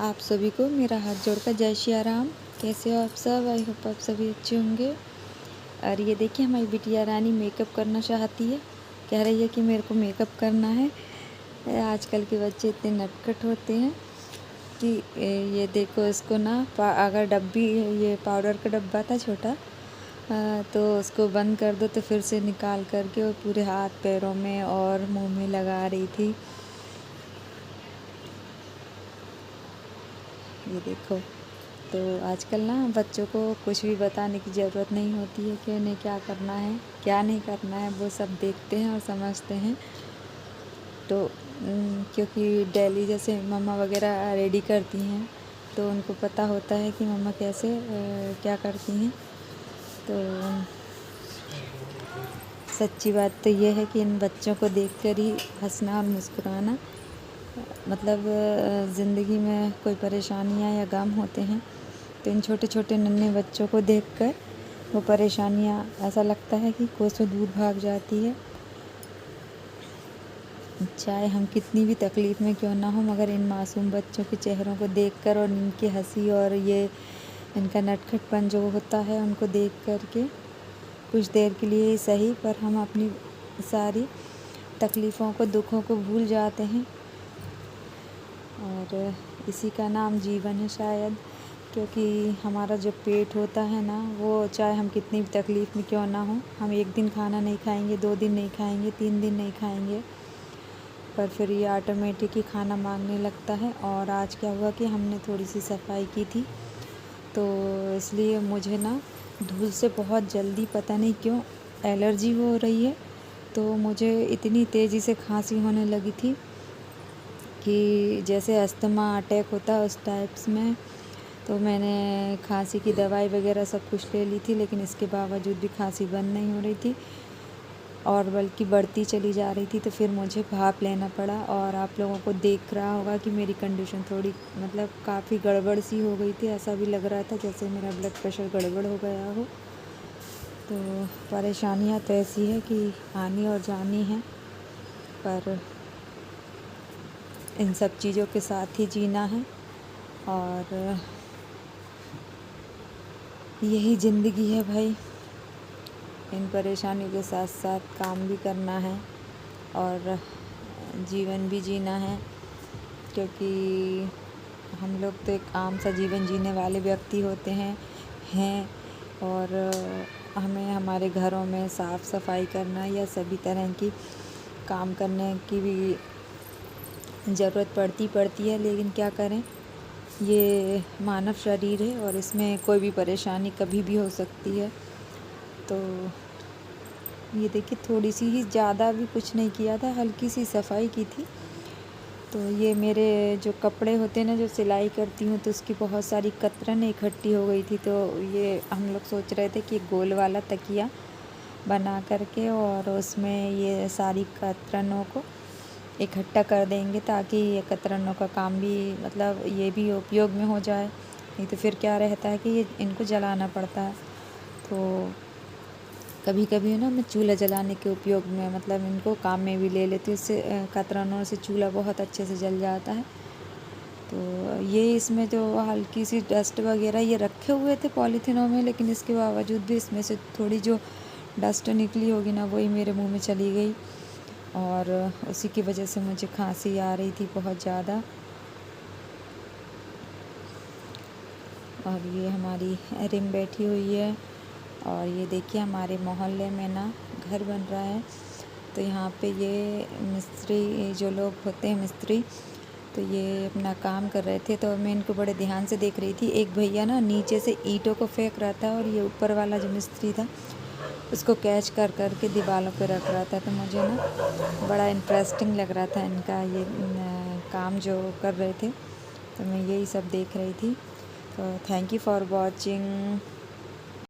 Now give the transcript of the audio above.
आप सभी को मेरा हाथ जोड़कर जय श्री राम। कैसे हो आप सब? आई होप आप सभी अच्छे होंगे। और ये देखिए हमारी बिटिया रानी मेकअप करना चाहती है, कह रही है कि मेरे को मेकअप करना है। आजकल के बच्चे इतने नटखट होते हैं कि ये देखो इसको ना अगर डब्बी ये पाउडर का डब्बा था छोटा, तो उसको बंद कर दो तो फिर से निकाल करके वो पूरे हाथ पैरों में और मुंह में लगा रही थी। ये देखो, तो आजकल ना बच्चों को कुछ भी बताने की ज़रूरत नहीं होती है कि उन्हें क्या करना है क्या नहीं करना है, वो सब देखते हैं और समझते हैं। तो क्योंकि डेली जैसे मम्मा वगैरह रेडी करती हैं तो उनको पता होता है कि मम्मा कैसे क्या करती हैं। तो सच्ची बात तो ये है कि इन बच्चों को देखकर ही हंसना और मुस्कुराना, मतलब ज़िंदगी में कोई परेशानियाँ या गम होते हैं तो इन छोटे छोटे नन्हे बच्चों को देखकर वो परेशानियाँ ऐसा लगता है कि कोसों दूर भाग जाती है। चाहे हम कितनी भी तकलीफ़ में क्यों ना हो, मगर इन मासूम बच्चों के चेहरों को देखकर और इनकी हंसी और ये इनका नटखटपन जो होता है उनको देख कर के कुछ देर के लिए ही सही पर हम अपनी सारी तकलीफ़ों को दुखों को भूल जाते हैं। और इसी का नाम जीवन है शायद, क्योंकि हमारा जो पेट होता है ना, वो चाहे हम कितनी भी तकलीफ़ में क्यों ना हो, हम एक दिन खाना नहीं खाएंगे, 2 दिन नहीं खाएंगे, 3 दिन नहीं खाएंगे, पर फिर ये ऑटोमेटिक ही खाना मांगने लगता है। और आज क्या हुआ कि हमने थोड़ी सी सफाई की थी तो इसलिए मुझे ना धूल से बहुत जल्दी पता नहीं क्यों एलर्जी हो रही है। तो मुझे इतनी तेज़ी से खांसी होने लगी थी कि जैसे अस्थमा अटैक होता है उस टाइप्स में। तो मैंने खांसी की दवाई वगैरह सब कुछ ले ली थी, लेकिन इसके बावजूद भी खांसी बंद नहीं हो रही थी और बल्कि बढ़ती चली जा रही थी। तो फिर मुझे भाप लेना पड़ा और आप लोगों को देख रहा होगा कि मेरी कंडीशन थोड़ी मतलब काफ़ी गड़बड़ सी हो गई थी। ऐसा भी लग रहा था जैसे मेरा ब्लड प्रेशर गड़बड़ हो गया हो। तो परेशानियाँ तो ऐसी है कि आनी और जानी है, पर इन सब चीज़ों के साथ ही जीना है और यही ज़िंदगी है भाई। इन परेशानियों के साथ साथ काम भी करना है और जीवन भी जीना है, क्योंकि हम लोग तो एक आम सा जीवन जीने वाले व्यक्ति होते हैं और हमें हमारे घरों में साफ़ सफाई करना या सभी तरह की काम करने की भी ज़रूरत पड़ती है। लेकिन क्या करें, ये मानव शरीर है और इसमें कोई भी परेशानी कभी भी हो सकती है। तो ये देखिए थोड़ी सी ही, ज़्यादा भी कुछ नहीं किया था, हल्की सी सफाई की थी। तो ये मेरे जो कपड़े होते हैं ना, जो सिलाई करती हूँ, तो उसकी बहुत सारी कतरन इकट्ठी हो गई थी। तो ये हम लोग सोच रहे थे कि गोल वाला तकिया बना करके और उसमें ये सारी कतरनों को इकट्ठा कर देंगे ताकि ये कतरनों का काम भी मतलब ये भी उपयोग में हो जाए। नहीं तो फिर क्या रहता है कि ये इनको जलाना पड़ता है। तो कभी कभी ना मैं चूल्हा जलाने के उपयोग में मतलब इनको काम में भी ले लेती हूँ। इससे कतरनों से चूल्हा बहुत अच्छे से जल जाता है। तो ये इसमें जो हल्की सी डस्ट वगैरह ये रखे हुए थे पॉलीथिनों में, लेकिन इसके बावजूद भी इसमें से थोड़ी जो डस्ट निकली होगी ना, वही मेरे मुंह में चली गई और उसी की वजह से मुझे खांसी आ रही थी बहुत ज़्यादा। और ये हमारी रिम बैठी हुई है और ये देखिए हमारे मोहल्ले में ना घर बन रहा है। तो यहाँ पे ये मिस्त्री जो लोग होते हैं मिस्त्री, तो ये अपना काम कर रहे थे। तो मैं इनको बड़े ध्यान से देख रही थी। एक भैया ना नीचे से ईंटों को फेंक रहा था और ये ऊपर वाला जो मिस्त्री था उसको कैच कर कर के दीवारों पे रख रहा था। तो मुझे ना बड़ा इंटरेस्टिंग लग रहा था इनका ये काम जो कर रहे थे। तो मैं यही सब देख रही थी। तो थैंक यू फॉर वॉचिंग।